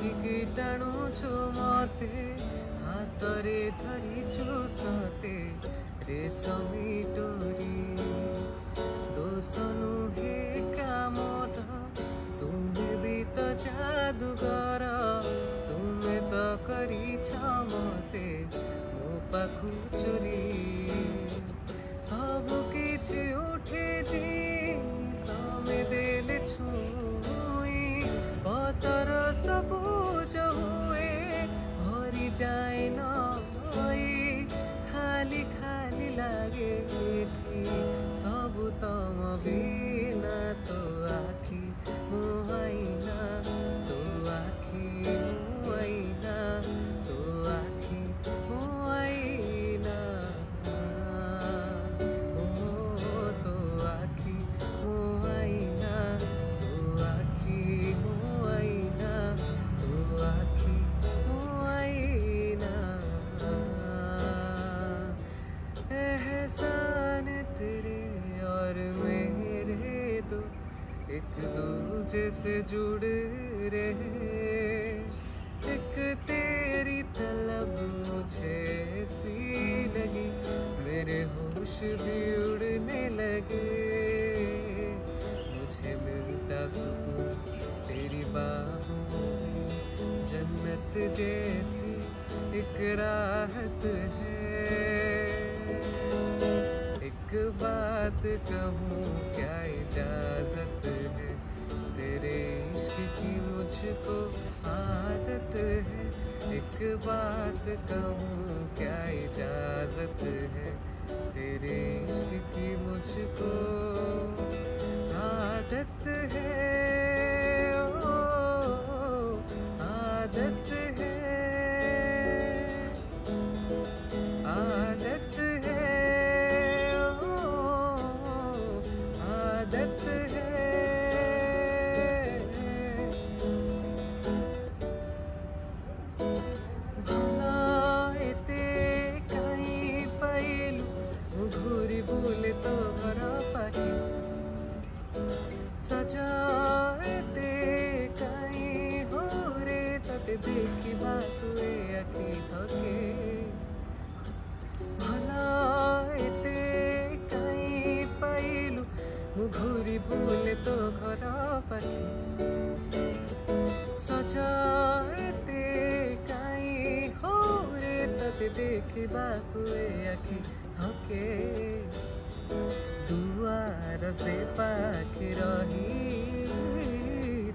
आखिकी टाणुछु मते हातरे धरिछु सते रेशमी डोरी दोष नुहे कामर तुमे भी तो जादूगर तुमे तो करिछ मते मो पाखु चोरी सब किछि उठिछि तमे देले छुई पतर सबुज हुए भरि जाए नई खाली खाली लागे एठी सब तम बिना तो आखि मुहाइना तो आखि मुहाइना तो आखि मुहाइना तो आखि मुहाइना तो आखि मुहाइना तो आखि मुहाइना एहसान तेरे और मेरे तो एक दूजे से जुड़ रहे एक तेरी तलब मुझे सी लगी मेरे होश भी उड़ने लगे मुझे मिलता सुकून तेरी बाहों में जन्नत जैसी एक राहत है एक बात कहूँ क्या इजाजत है तेरे इश्क की मुझको आदत है एक बात कहूँ क्या इजाजत है तेरे इश्क की मुझको आदत है ओ आदत है आदत है आदत है भलाएते कहीं पैलू घूरी बोले तो घर पाखी सजाते कहीं हो रे तते देखी बात हुए आखि थके भलाएते कहीं पैलू घूरी बोले तो घर पाखी सजाते कहीं हो रे तते देखा हुए आखि थके दुआर से पाखि रही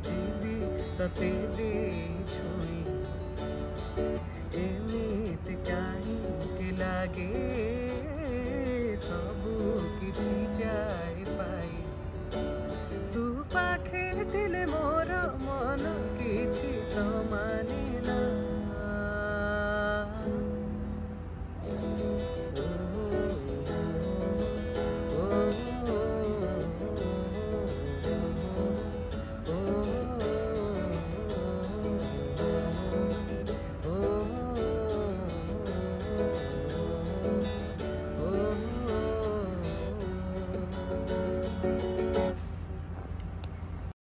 जीवी तते दे छुई एमिति काहिंकि लागे सबु किछि जाय पाई तू पाखे थिले मोर मन